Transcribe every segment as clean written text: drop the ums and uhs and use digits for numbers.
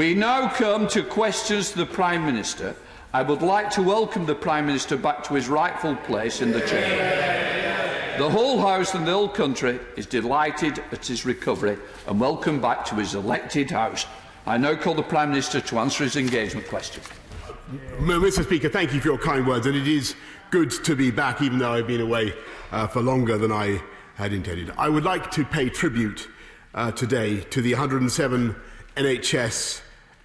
We now come to questions to the Prime Minister. I would like to welcome the Prime Minister back to his rightful place in the Chamber. The whole House and the whole country is delighted at his recovery and welcome back to his elected House. I now call the Prime Minister to answer his engagement question. Mr. Speaker, thank you for your kind words, and it is good to be back, even though I've been away for longer than I had intended. I would like to pay tribute today to the 107 NHS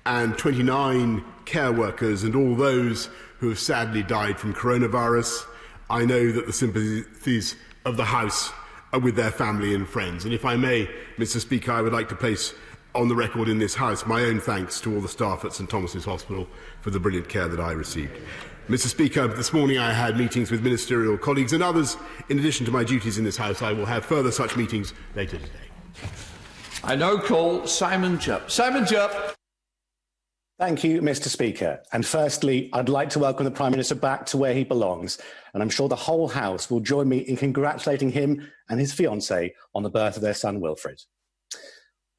and 29 care workers and all those who have sadly died from coronavirus. I know that the sympathies of the House are with their family and friends. And if I may, Mr. Speaker, I would like to place on the record in this House my own thanks to all the staff at St Thomas's Hospital for the brilliant care that I received. Mr. Speaker, this morning I had meetings with ministerial colleagues and others. In addition to my duties in this House, I will have further such meetings later today. I now call Simon Jupp. Simon Jupp. Thank you, Mr. Speaker. And firstly, I'd like to welcome the Prime Minister back to where he belongs. And I'm sure the whole House will join me in congratulating him and his fiancée on the birth of their son, Wilfred.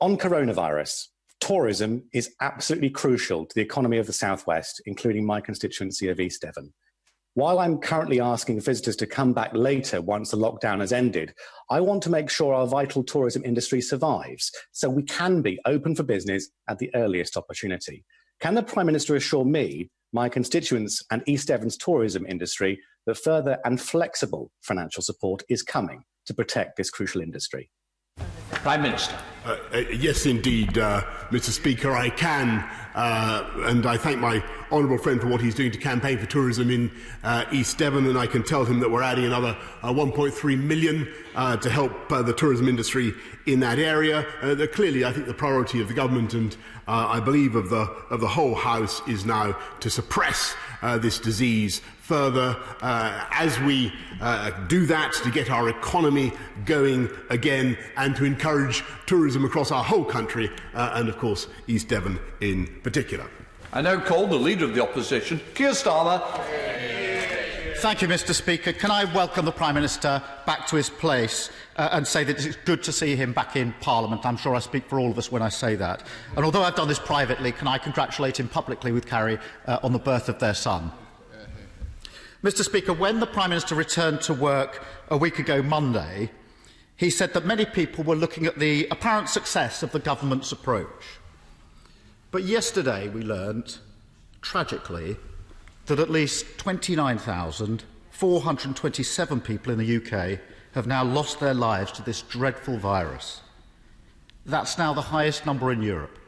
On coronavirus, tourism is absolutely crucial to the economy of the South West, including my constituency of East Devon. While I'm currently asking visitors to come back later once the lockdown has ended, I want to make sure our vital tourism industry survives so we can be open for business at the earliest opportunity. Can the Prime Minister assure me, my constituents and East Devon's tourism industry that further and flexible financial support is coming to protect this crucial industry? Prime Minister. Yes, indeed, Mr. Speaker, I can, and I thank my honourable friend for what he's doing to campaign for tourism in East Devon, and I can tell him that we're adding another 1.3 million to help the tourism industry in that area. Clearly, I think the priority of the government and I believe of the whole House is now to suppress this disease further as we do that, to get our economy going again and to encourage tourism across our whole country and, of course, East Devon in particular. I now call the Leader of the Opposition, Keir Starmer. Thank you, Mr. Speaker. Can I welcome the Prime Minister back to his place and say that it's good to see him back in Parliament? I'm sure I speak for all of us when I say that. And although I've done this privately, can I congratulate him publicly with Carrie on the birth of their son? Mr. Speaker, when the Prime Minister returned to work a week ago Monday, he said that many people were looking at the apparent success of the government's approach. But yesterday we learnt, tragically, that at least 29,427 people in the UK have now lost their lives to this dreadful virus. That's now the highest number in Europe.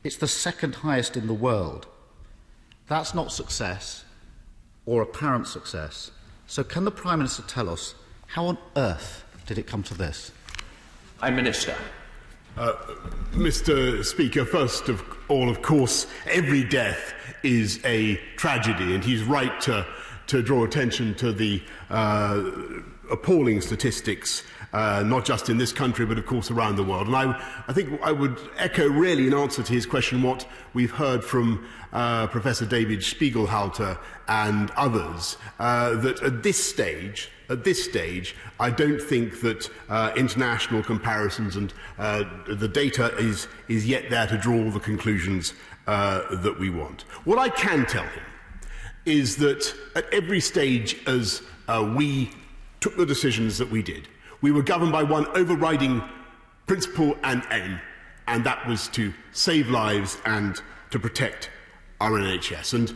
It's the second highest in the world. That's not success, or apparent success. So can the Prime Minister tell us how on earth did it come to this? Prime Minister. Mr. Speaker, first of all, of course, every death is a tragedy, and he's right to draw attention to the appalling statistics, not just in this country, but of course around the world. And I think I would echo really in answer to his question what we've heard from Professor David Spiegelhalter and others, that at this stage, I don't think that international comparisons and the data is yet there to draw the conclusions that we want. What I can tell him is that at every stage as we took the decisions that we did, we were governed by one overriding principle and aim, and that was to save lives and to protect our NHS. And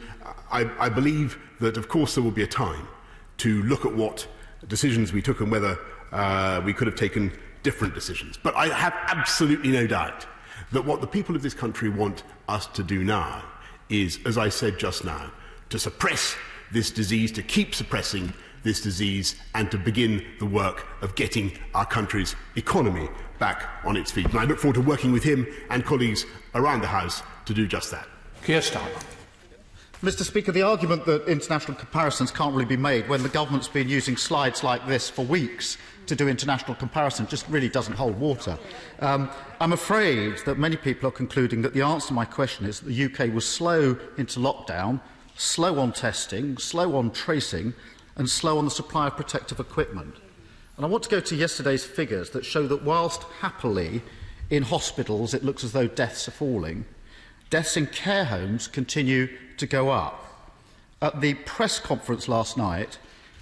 I believe that, of course, there will be a time to look at what decisions we took and whether we could have taken different decisions. But I have absolutely no doubt that what the people of this country want us to do now is, as I said just now, to suppress this disease, to keep suppressing this disease, and to begin the work of getting our country's economy back on its feet. And I look forward to working with him and colleagues around the House to do just that. Keir Starmer. Mr. Speaker, the argument that international comparisons can't really be made when the government's been using slides like this for weeks to do international comparisons just really doesn't hold water. I'm afraid that many people are concluding that the answer to my question is that the UK was slow into lockdown, slow on testing, slow on tracing, and slow on the supply of protective equipment. And I want to go to yesterday's figures that show that whilst happily in hospitals it looks as though deaths are falling, deaths in care homes continue to go up. At the press conference last night,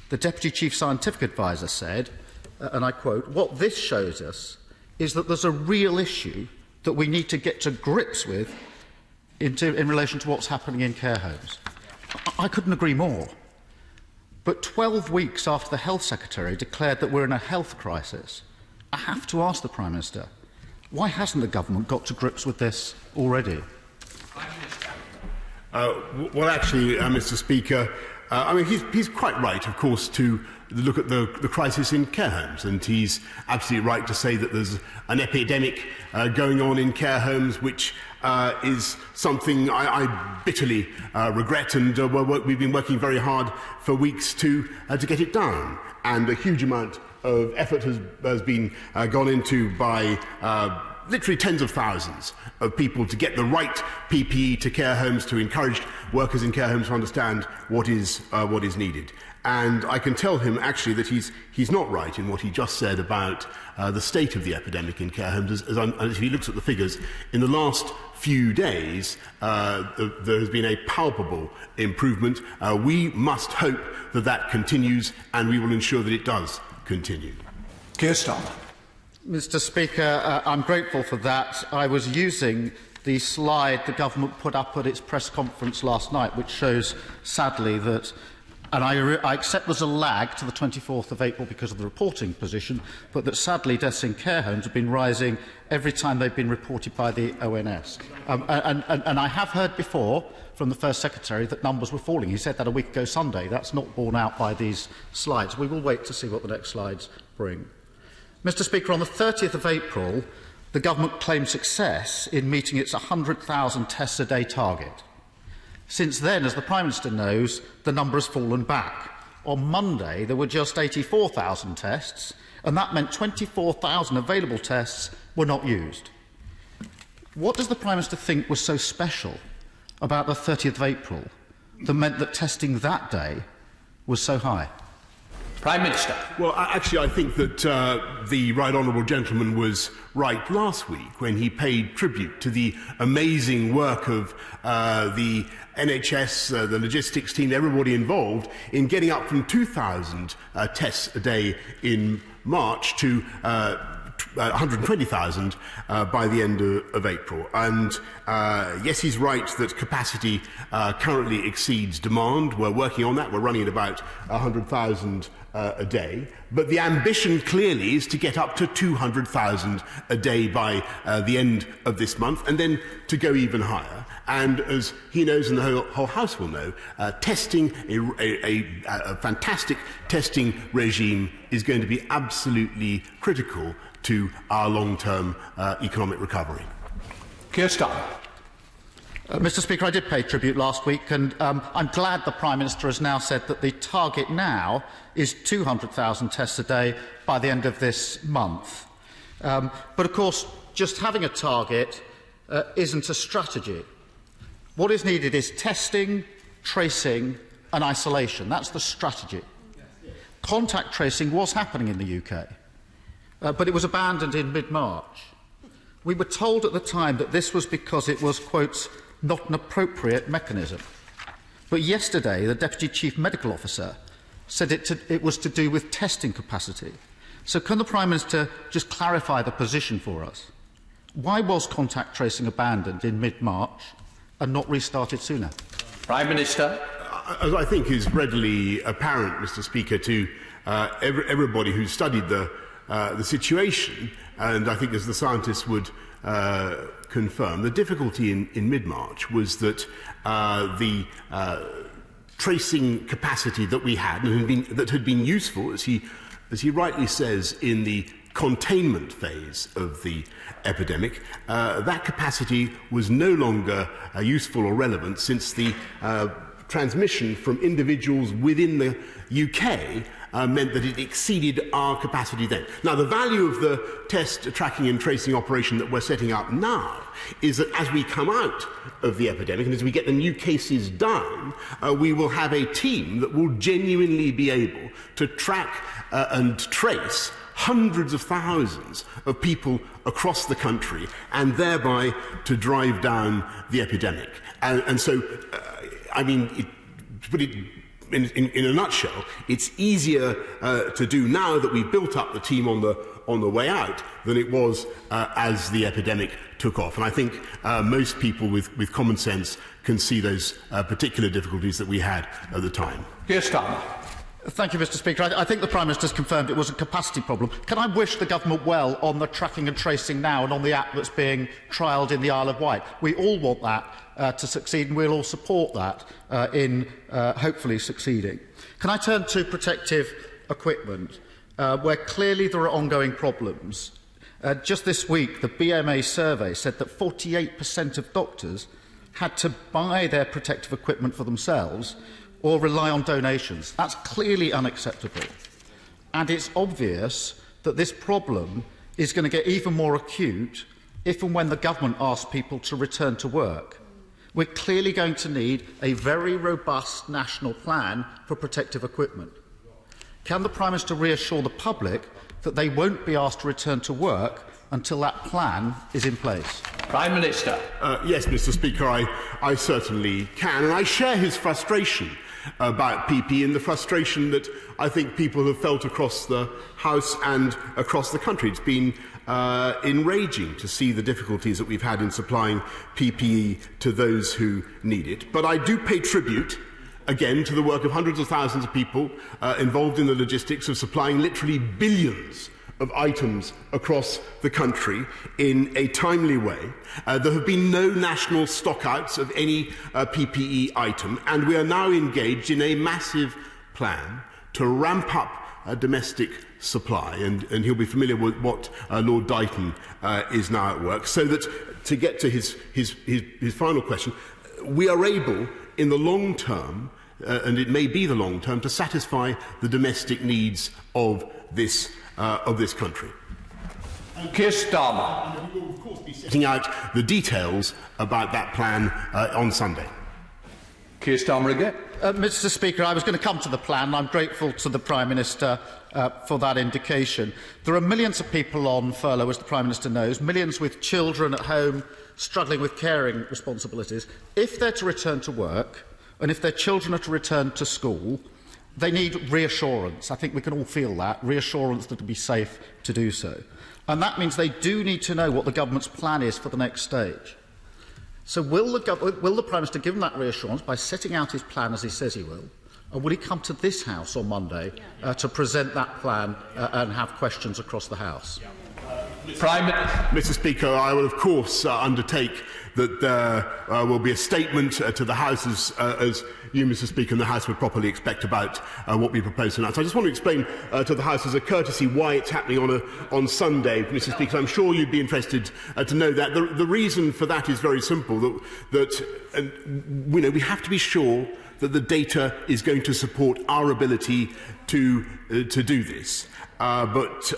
the Deputy Chief Scientific Advisor said, and I quote, "What this shows us is that there's a real issue that we need to get to grips with in relation to what's happening in care homes." I couldn't agree more. But 12 weeks after the Health Secretary declared that we're in a health crisis, I have to ask the Prime Minister, why hasn't the government got to grips with this already? Well, actually, Mr. Speaker, I mean, he's quite right, of course, to look at the crisis in care homes, and he's absolutely right to say that there's an epidemic going on in care homes, which is something I bitterly regret, and we've been working very hard for weeks to get it down. And a huge amount of effort has been gone into by literally tens of thousands of people to get the right PPE to care homes, to encourage workers in care homes to understand what is needed. And I can tell him actually that he's not right in what he just said about the state of the epidemic in care homes. As he looks at the figures, in the last few days there has been a palpable improvement. We must hope that that continues, and we will ensure that it does continue. Keir Starmer. Mr. Speaker, I'm grateful for that. I was using the slide the government put up at its press conference last night, which shows, sadly, that, and I accept there's a lag to the 24th of April because of the reporting position, but that sadly deaths in care homes have been rising every time they've been reported by the ONS. And I have heard before from the First Secretary that numbers were falling. He said that a week ago Sunday. That's not borne out by these slides. We will wait to see what the next slides bring. Mr. Speaker, on the 30th of April, the government claimed success in meeting its 100,000 tests a day target. Since then, as the Prime Minister knows, the number has fallen back. On Monday, there were just 84,000 tests, and that meant 24,000 available tests were not used. What does the Prime Minister think was so special about the 30th of April that meant that testing that day was so high? Prime Minister. Well, actually, I think that the right honourable gentleman was right last week when he paid tribute to the amazing work of the NHS, the logistics team, everybody involved in getting up from 2,000 tests a day in March to 120,000 by the end of April. And yes, he's right that capacity currently exceeds demand. We're working on that. We're running at about 100,000 a day. But the ambition clearly is to get up to 200,000 a day by the end of this month, and then to go even higher. And as he knows and the whole House will know, testing, a fantastic testing regime is going to be absolutely critical to our long-term economic recovery. Keir Starmer. Mr. Speaker, I did pay tribute last week, and I'm glad the Prime Minister has now said that the target now is 200,000 tests a day by the end of this month. But of course, just having a target isn't a strategy. What is needed is testing, tracing and isolation. That's the strategy. Contact tracing was happening in the UK, but it was abandoned in mid-March. We were told at the time that this was because it was, quote, not an appropriate mechanism. But yesterday, the Deputy Chief Medical Officer said it was to do with testing capacity. So can the Prime Minister just clarify the position for us? Why was contact tracing abandoned in mid-March and not restarted sooner? Prime Minister. As I think is readily apparent, Mr. Speaker, to everybody who's studied the situation, and I think as the scientists would confirm, the difficulty in mid-March was that the tracing capacity that we had and that had been useful, as he rightly says, in the containment phase of the epidemic, that capacity was no longer useful or relevant since the transmission from individuals within the UK meant that it exceeded our capacity then. Now, the value of the test tracking and tracing operation that we're setting up now is that as we come out of the epidemic and as we get the new cases down, we will have a team that will genuinely be able to track and trace hundreds of thousands of people across the country and thereby to drive down the epidemic. And so, I mean, to put it in a nutshell, it's easier to do now that we've built up the team on the way out than it was as the epidemic took off. And I think most people with common sense can see those particular difficulties that we had at the time. Keir Starmer. Thank you, Mr. Speaker. I think the Prime Minister's confirmed it was a capacity problem. Can I wish the government well on the tracking and tracing now and on the app that's being trialled in the Isle of Wight? We all want that to succeed, and we'll all support that in hopefully succeeding. Can I turn to protective equipment, where clearly there are ongoing problems? Just this week, the BMA survey said that 48% of doctors had to buy their protective equipment for themselves or rely on donations. That's clearly unacceptable. And it's obvious that this problem is going to get even more acute if and when the government asks people to return to work. We're clearly going to need a very robust national plan for protective equipment. Can the Prime Minister reassure the public that they won't be asked to return to work until that plan is in place? Prime Minister. Yes, Mr. Speaker, I certainly can. And I share his frustration about PPE and the frustration that I think people have felt across the House and across the country. It's been enraging to see the difficulties that we've had in supplying PPE to those who need it. But I do pay tribute, again, to the work of hundreds of thousands of people involved in the logistics of supplying literally billions of items across the country in a timely way. There have been no national stockouts of any PPE item, and we are now engaged in a massive plan to ramp up domestic supply, and he'll be familiar with what Lord Dighton is now at work, so that, to get to his final question, we are able, in the long term, and it may be the long term, to satisfy the domestic needs of this country. Keir Starmer. And we will, of course, be setting out the details about that plan on Sunday. Keir Starmer again. Mr. Speaker, I was going to come to the plan. I'm grateful to the Prime Minister for that indication. There are millions of people on furlough, as the Prime Minister knows, millions with children at home struggling with caring responsibilities. If they're to return to work, and if their children are to return to school, they need reassurance. I think we can all feel that, reassurance that it will be safe to do so. And that means they do need to know what the government's plan is for the next stage. So will the Prime Minister give them that reassurance by setting out his plan as he says he will? Or will he come to this House on Monday to present that plan and have questions across the House? Mr. Speaker, I will of course undertake that there will be a statement to the House, as you, Mr. Speaker, and the House would properly expect about what we propose tonight. So I just want to explain to the House, as a courtesy, why it's happening on Sunday, Mr. Speaker. I'm sure you'd be interested to know that. The reason for that is very simple, that we have to be sure that the data is going to support our ability to do this. But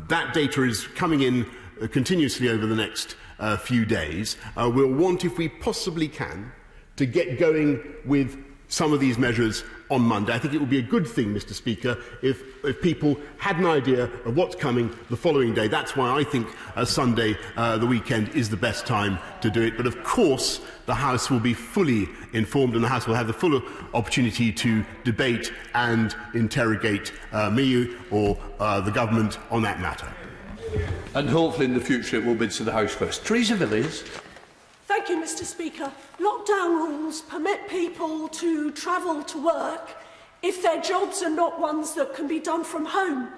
that data is coming in continuously over the next few days. We'll want, if we possibly can, to get going with some of these measures on Monday. I think it would be a good thing, Mr. Speaker, if people had an idea of what's coming the following day. That's why I think Sunday, the weekend, is the best time to do it. But of course, the House will be fully informed, and the House will have the full opportunity to debate and interrogate me or the government on that matter. And hopefully in the future it will be to the House first. Teresa Villiers. Thank you, Mr. Speaker. Lockdown rules permit people to travel to work if their jobs are not ones that can be done from home.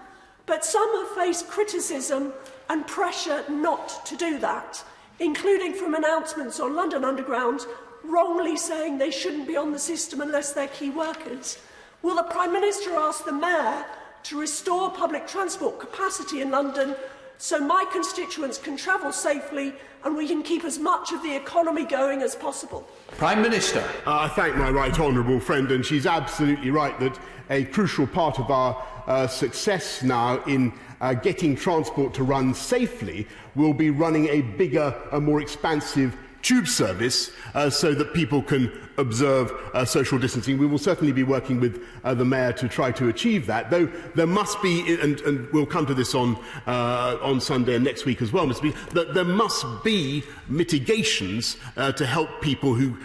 But some have faced criticism and pressure not to do that, including from announcements on London Underground wrongly saying they shouldn't be on the system unless they're key workers. Will the Prime Minister ask the Mayor to restore public transport capacity in London so my constituents can travel safely and we can keep as much of the economy going as possible? Prime Minister. I thank my right honourable friend, and she's absolutely right that a crucial part of our success now in getting transport to run safely will be running a bigger and more expansive tube service so that people can observe social distancing. We will certainly be working with the Mayor to try to achieve that, though there must be, and we'll come to this on Sunday and next week as well, Mr. Speaker, that there must be mitigations to help people who,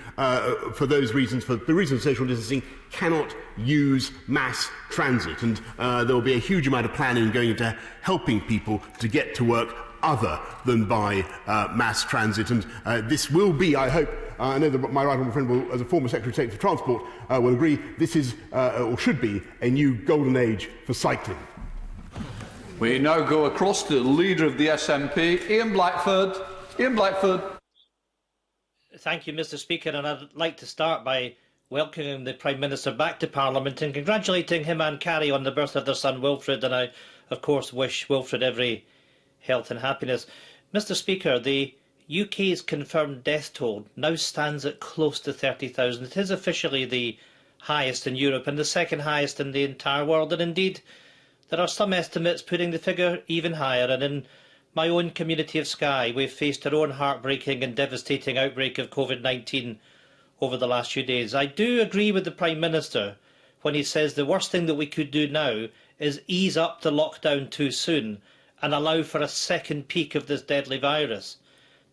for those reasons, for the reason of social distancing, cannot use mass transit. And there will be a huge amount of planning going into helping people to get to work other than by mass transit. And this will be, I hope, I know that my right honourable friend will, as a former Secretary of State for Transport, will agree, this is, or should be, a new golden age for cycling. We now go across to the Leader of the SNP, Ian Blackford. Ian Blackford. Thank you, Mr. Speaker, and I'd like to start by welcoming the Prime Minister back to Parliament and congratulating him and Carrie on the birth of their son Wilfred, and I, of course, wish Wilfred every health and happiness. Mr. Speaker, the UK's confirmed death toll now stands at close to 30,000. It is officially the highest in Europe and the second highest in the entire world, and indeed there are some estimates putting the figure even higher. And in my own community of Skye, we've faced our own heartbreaking and devastating outbreak of COVID-19 over the last few days. I do agree with the Prime Minister when he says the worst thing that we could do now is ease up the lockdown too soon and allow for a second peak of this deadly virus.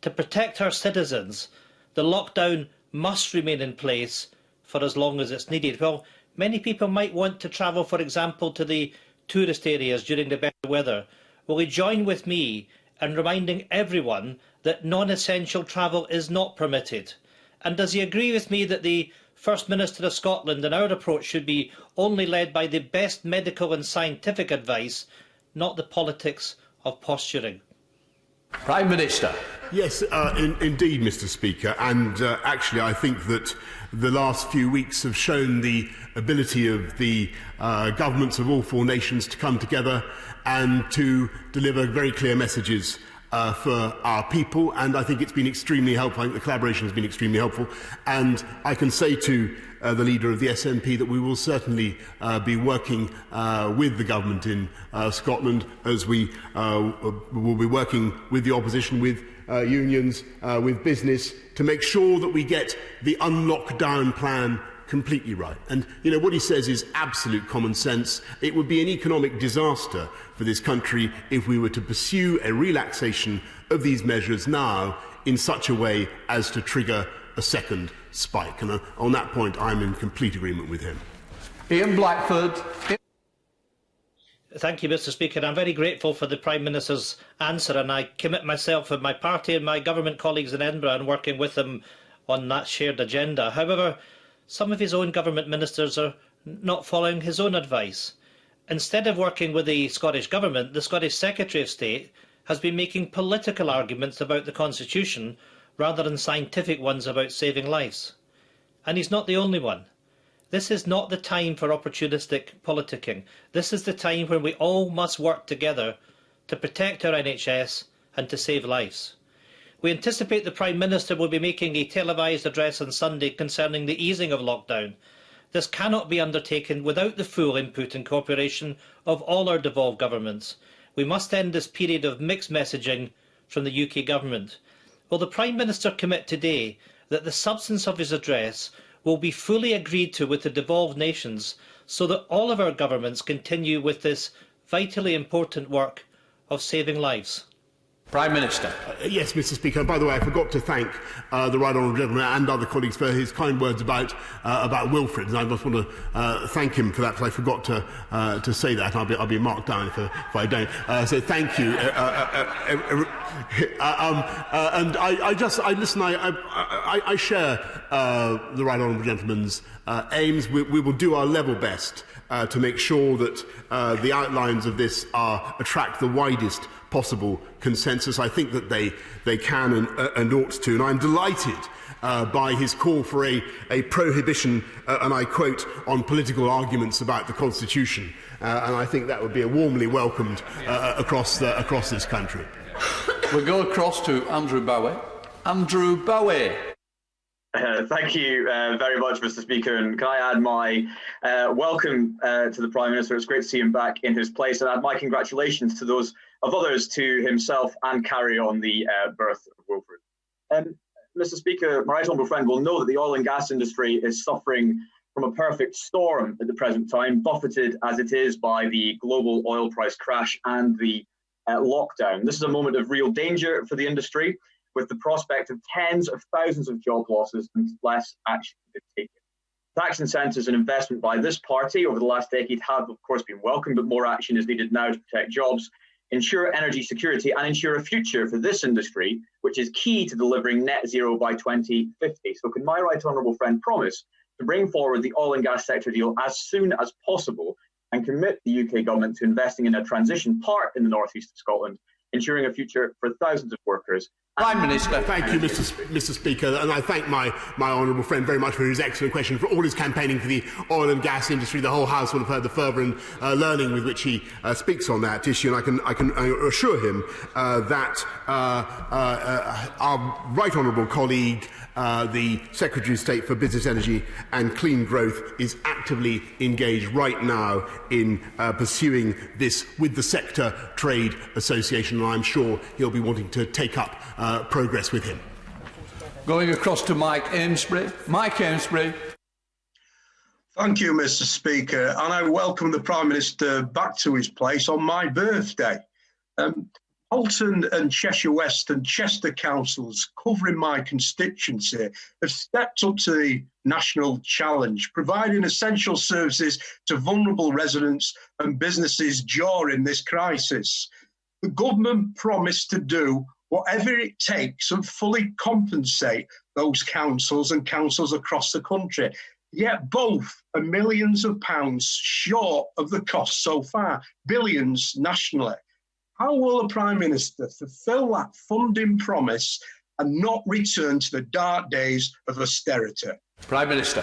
To protect our citizens, the lockdown must remain in place for as long as it's needed. Well, many people might want to travel, for example, to the tourist areas during the better weather. Will he join with me in reminding everyone that non-essential travel is not permitted? And does he agree with me that the First Minister of Scotland and our approach should be only led by the best medical and scientific advice, not the politics of posturing? Prime Minister. Yes, indeed, Mr. Speaker. And actually, I think that the last few weeks have shown the ability of the governments of all four nations to come together and to deliver very clear messages for our people, and I think it's been extremely helpful. I think the collaboration has been extremely helpful, and I can say to the Leader of the SNP that we will certainly be working with the government in Scotland, as we will be working with the opposition, with unions, with business, to make sure that we get the unlockdown plan completely right. And, you know, what he says is absolute common sense. It would be an economic disaster for this country if we were to pursue a relaxation of these measures now in such a way as to trigger a second spike. And on that point, I'm in complete agreement with him. Ian Blackford. Thank you, Mr. Speaker. I'm very grateful for the Prime Minister's answer, and I commit myself and my party and my government colleagues in Edinburgh and working with them on that shared agenda. However, some of his own government ministers are not following his own advice. Instead of working with the Scottish Government, the Scottish Secretary of State has been making political arguments about the Constitution rather than scientific ones about saving lives. And he's not the only one. This is not the time for opportunistic politicking. This is the time when we all must work together to protect our NHS and to save lives. We anticipate the Prime Minister will be making a televised address on Sunday concerning the easing of lockdown. This cannot be undertaken without the full input and cooperation of all our devolved governments. We must end this period of mixed messaging from the UK Government. Will the Prime Minister commit today that the substance of his address will be fully agreed to with the devolved nations so that all of our governments continue with this vitally important work of saving lives? Prime Minister. Yes, Mr. Speaker. By the way, I forgot to thank the Right Honourable Gentleman and other colleagues for his kind words about Wilfred, and I just want to thank him for that, because I forgot to say that. I'll be marked down if I don't. So thank you. And I share the Right Honourable Gentleman's aims. We will do our level best to make sure that the outlines of this attract the widest possible consensus. I think that they can and ought to, and I'm delighted by his call for a prohibition, and I quote, on political arguments about the Constitution, and I think that would be warmly welcomed across this country. We'll go across to Andrew Bowie. Andrew Bowie. Thank you very much, Mr. Speaker, and can I add my welcome to the Prime Minister. It's great to see him back in his place, and add my congratulations to those of others, to himself and Carrie, on the birth of Wilfred. Mr. Speaker, my right honourable friend will know that the oil and gas industry is suffering from a perfect storm at the present time, buffeted as it is by the global oil price crash and the lockdown. This is a moment of real danger for the industry, with the prospect of tens of thousands of job losses unless action is taken. Tax incentives and investment by this party over the last decade have, of course, been welcome, but more action is needed now to protect jobs, ensure energy security, and ensure a future for this industry, which is key to delivering net zero by 2050. So can my right honourable friend promise to bring forward the oil and gas sector deal as soon as possible and commit the UK government to investing in a transition part in the northeast of Scotland, ensuring a future for thousands of workers? Prime Minister. Thank you, Mr. Speaker, and I thank my honourable friend very much for his excellent question, for all his campaigning for the oil and gas industry. The whole House will have heard the fervour and learning with which he speaks on that issue, and I can assure him that our right honourable colleague, the Secretary of State for Business, Energy and Clean Growth, is actively engaged right now in pursuing this with the Sector Trade Association, and I'm sure he'll be wanting to take up progress with him. Going across to Mike Amesbury. Mike Amesbury. Thank you, Mr. Speaker, and I welcome the Prime Minister back to his place on my birthday. Halton and Cheshire West and Chester councils covering my constituency have stepped up to the national challenge, providing essential services to vulnerable residents and businesses during this crisis. The government promised to do whatever it takes and fully compensate those councils and councils across the country. Yet both are millions of pounds short of the cost so far, billions nationally. How will the Prime Minister fulfil that funding promise and not return to the dark days of austerity? Prime Minister.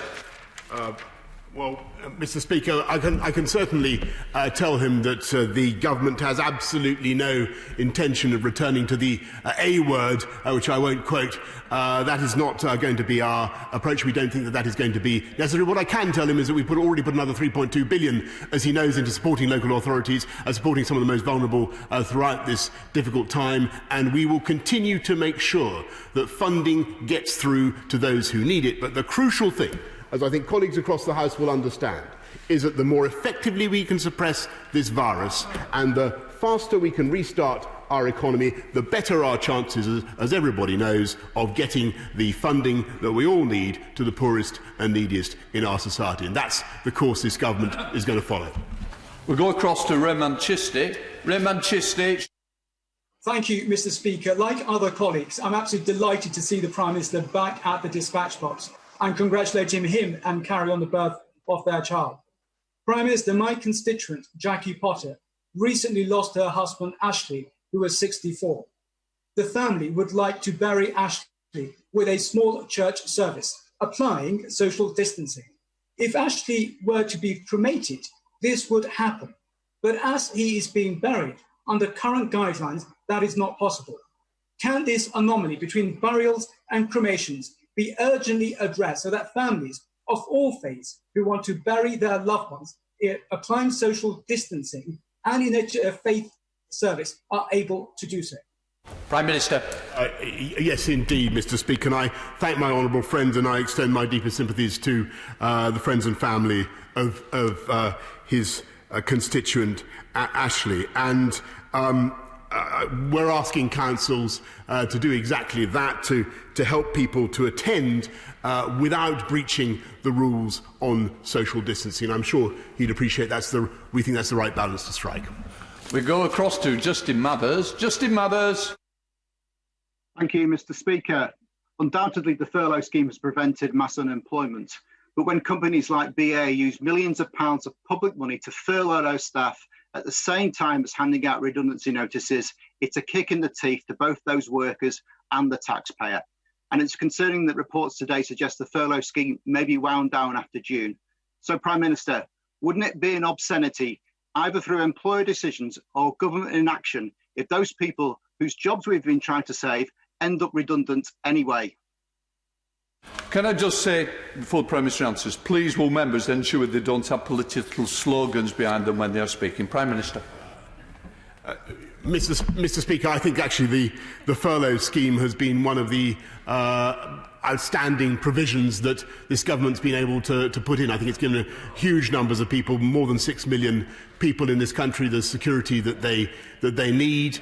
Well, Mr. Speaker, I can certainly tell him that the government has absolutely no intention of returning to the A word, which I won't quote. That is not going to be our approach. We don't think that is going to be necessary. What I can tell him is that we already put another £3.2 billion, as he knows, into supporting local authorities, supporting some of the most vulnerable throughout this difficult time, and we will continue to make sure that funding gets through to those who need it. But the crucial thing, as I think colleagues across the House will understand, is that the more effectively we can suppress this virus and the faster we can restart our economy, the better our chances, as everybody knows, of getting the funding that we all need to the poorest and neediest in our society. And that's the course this government is going to follow. We'll go across to Raymond Chistey. Raymond Chistey. Thank you, Mr. Speaker. Like other colleagues, I'm absolutely delighted to see the Prime Minister back at the dispatch box and congratulating him and Carrie on the birth of their child. Prime Minister, my constituent, Jackie Potter, recently lost her husband, Ashley, who was 64. The family would like to bury Ashley with a small church service, applying social distancing. If Ashley were to be cremated, this would happen. But as he is being buried, under current guidelines, that is not possible. Can this anomaly between burials and cremations be urgently addressed so that families of all faiths who want to bury their loved ones, applying social distancing and in a faith service, are able to do so? Prime Minister. Yes, indeed, Mr. Speaker. And I thank my honourable friends and I extend my deepest sympathies to the friends and family of his constituent, Ashley. And we're asking councils to do exactly that, to help people to attend without breaching the rules on social distancing. I'm sure he'd appreciate we think that's the right balance to strike. We go across to Justin Mathers. Justin Mathers. Thank you, Mr. Speaker. Undoubtedly, the furlough scheme has prevented mass unemployment. But when companies like BA use millions of pounds of public money to furlough those staff at the same time as handing out redundancy notices, it's a kick in the teeth to both those workers and the taxpayer. And it's concerning that reports today suggest the furlough scheme may be wound down after June. So, Prime Minister, wouldn't it be an obscenity, either through employer decisions or government inaction, if those people whose jobs we've been trying to save end up redundant anyway? Can I just say, before the Prime Minister answers, please will members ensure they don't have political slogans behind them when they are speaking. Prime Minister. Mr. Speaker, I think actually the furlough scheme has been one of the outstanding provisions that this government's been able to put in. I think it's given huge numbers of people, more than 6 million people in this country, the security that they need.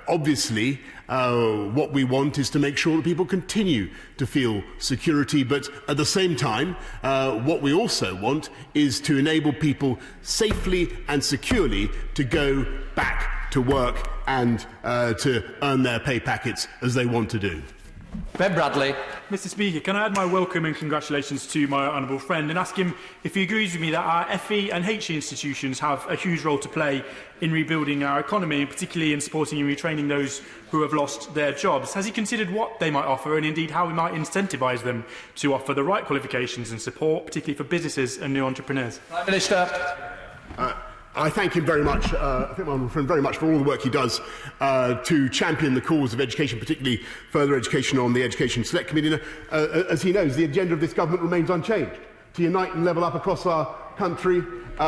Obviously, what we want is to make sure that people continue to feel security, but at the same time, what we also want is to enable people safely and securely to go back to work and to earn their pay packets as they want to do. Ben Bradley. Mr. Speaker, can I add my welcome and congratulations to my honourable friend and ask him if he agrees with me that our FE and HE institutions have a huge role to play in rebuilding our economy, and particularly in supporting and retraining those who have lost their jobs. Has he considered what they might offer and indeed how we might incentivise them to offer the right qualifications and support, particularly for businesses and new entrepreneurs? Prime Minister. I thank him very much, I thank my honourable friend very much for all the work he does to champion the cause of education, particularly further education on the Education Select Committee. As he knows, the agenda of this government remains unchanged, to unite and level up across our country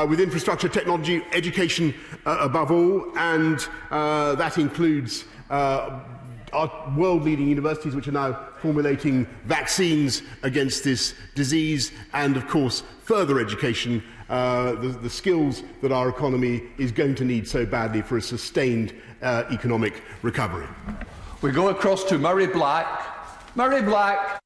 with infrastructure, technology, education above all, and that includes our world-leading universities which are now formulating vaccines against this disease, and of course further education, the skills that our economy is going to need so badly for a sustained economic recovery. We go across to Murray Black. Murray Black.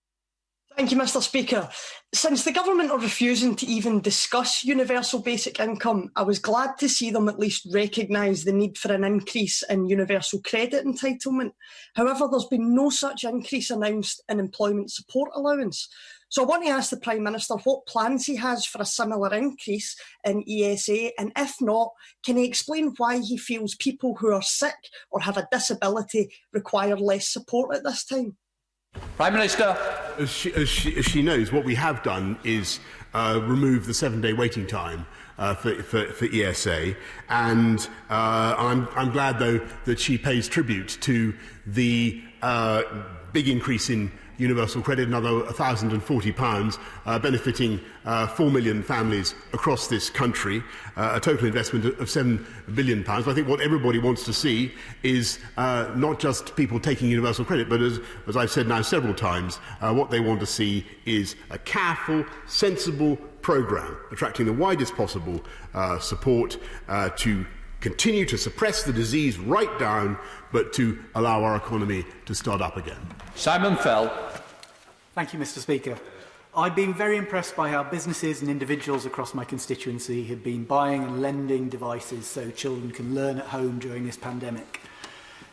Thank you, Mr. Speaker. Since the government are refusing to even discuss universal basic income, I was glad to see them at least recognise the need for an increase in universal credit entitlement. However, there's been no such increase announced in employment support allowance. So I want to ask the Prime Minister what plans he has for a similar increase in ESA, and if not, can he explain why he feels people who are sick or have a disability require less support at this time? Prime Minister. As she knows, what we have done is remove the 7-day waiting time for ESA, and I'm glad, though, that she pays tribute to the big increase in universal credit, another £1,040, benefiting 4 million families across this country, a total investment of £7 billion. I think what everybody wants to see is not just people taking universal credit, but as I've said now several times, what they want to see is a careful, sensible programme attracting the widest possible support to continue to suppress the disease right down, but to allow our economy to start up again. Simon Fell. Thank you, Mr. Speaker. I've been very impressed by how businesses and individuals across my constituency have been buying and lending devices so children can learn at home during this pandemic.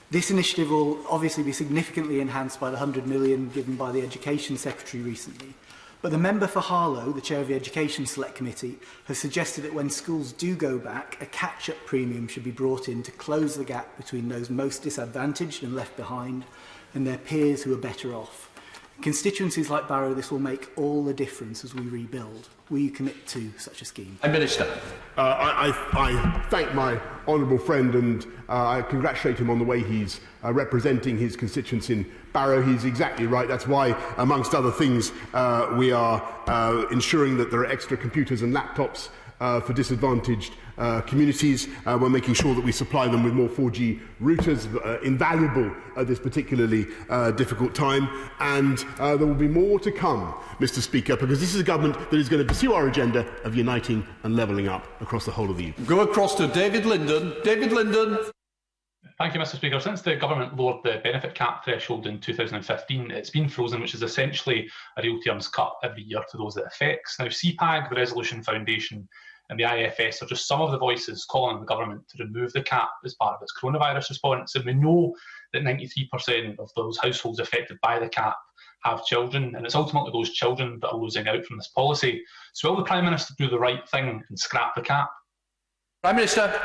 This initiative will obviously be significantly enhanced by the £100 million given by the Education Secretary recently. But the member for Harlow, the chair of the Education Select Committee, has suggested that when schools do go back, a catch-up premium should be brought in to close the gap between those most disadvantaged and left behind and their peers who are better off. In constituencies like Barrow, this will make all the difference as we rebuild. Will you commit to such a scheme? Minister. I thank my honourable friend and I congratulate him on the way he's representing his constituents in Barrow. He's exactly right. That's why, amongst other things, we are ensuring that there are extra computers and laptops for disadvantaged communities. We're making sure that we supply them with more 4G routers, invaluable at this particularly difficult time. And there will be more to come, Mr. Speaker, because this is a government that is going to pursue our agenda of uniting and levelling up across the whole of the UK. Go across to David Linden. David Linden. Thank you, Mr. Speaker. Since the government lowered the benefit cap threshold in 2015, it's been frozen, which is essentially a real terms cut every year to those it affects. Now, CPAG, the Resolution Foundation, and the IFS are just some of the voices calling on the government to remove the cap as part of its coronavirus response. And we know that 93% of those households affected by the cap have children, and it's ultimately those children that are losing out from this policy. So will the Prime Minister do the right thing and scrap the cap? Prime Minister.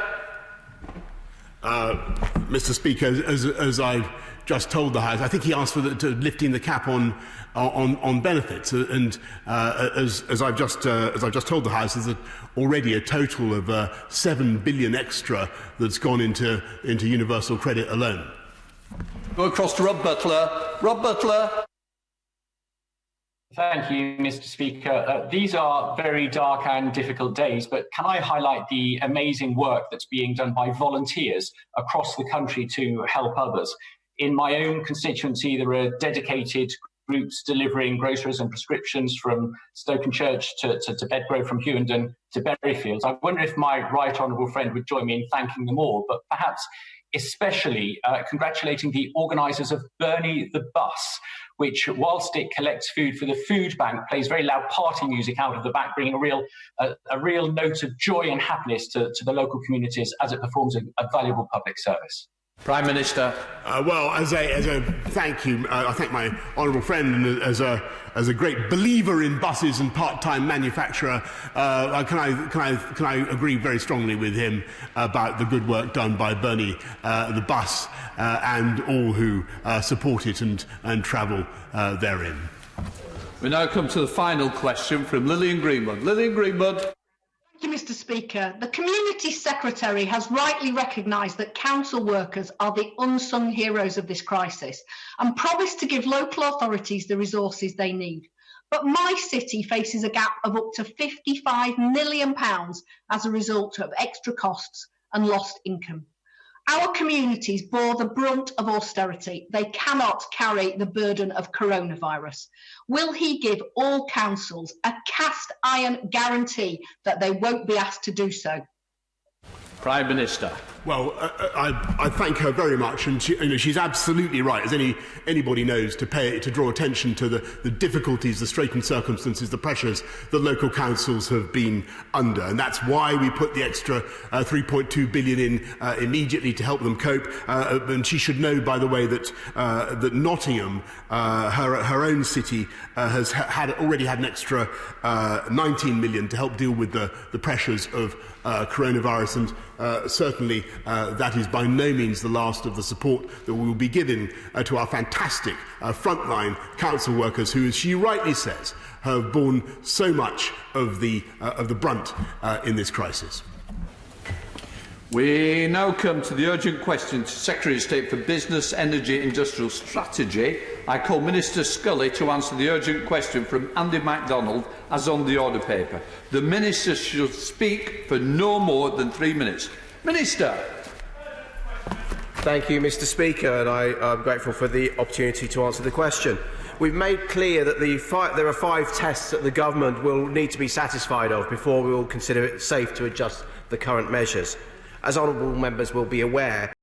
Mr. Speaker, as I've just told the House, I think he asked for lifting the cap on benefits, and as I've just told the House, there's already a total of £7 billion extra that's gone into universal credit alone. Go across to Rob Butler. Rob Butler. Thank you, Mr. Speaker. These are very dark and difficult days, but can I highlight the amazing work that's being done by volunteers across the country to help others? In my own constituency, there are dedicated groups delivering groceries and prescriptions from Stoke-on-Church to Bedgrove, from Hewenden to Berryfields. I wonder if my right honourable friend would join me in thanking them all, but perhaps especially congratulating the organisers of Bernie the Bus, which, whilst it collects food for the food bank, plays very loud party music out of the back, bringing a real note of joy and happiness to the local communities as it performs a valuable public service. Prime Minister. Well, as a thank you, I thank my honourable friend, and as a great believer in buses and part-time manufacturer, can I agree very strongly with him about the good work done by Bernie the Bus and all who support it and travel therein. We now come to the final question from Lillian Greenwood. Lillian Greenwood. Thank you, Mr. Speaker. The Community Secretary has rightly recognised that council workers are the unsung heroes of this crisis and promised to give local authorities the resources they need. But my city faces a gap of up to £55 million as a result of extra costs and lost income. Our communities bore the brunt of austerity. They cannot carry the burden of coronavirus. Will he give all councils a cast iron guarantee that they won't be asked to do so? Prime Minister. Well, I thank her very much, and she's absolutely right, as anybody knows, to draw attention to the difficulties, the straitened circumstances, the pressures that local councils have been under, and that's why we put the extra 3.2 billion in immediately to help them cope. And she should know, by the way, that Nottingham, her own city, has already had an extra 19 million to help deal with the pressures of coronavirus, and certainly that is by no means the last of the support that we will be giving to our fantastic frontline council workers who, as she rightly says, have borne so much of the brunt in this crisis. We now come to the urgent question to Secretary of State for Business, Energy, Industrial Strategy. I call Minister Scully to answer the urgent question from Andy MacDonald as on the order paper. The Minister should speak for no more than 3 minutes. Minister. Thank you, Mr. Speaker, and I'm grateful for the opportunity to answer the question. We've made clear that there are 5 tests that the government will need to be satisfied of before we will consider it safe to adjust the current measures. As honourable members will be aware,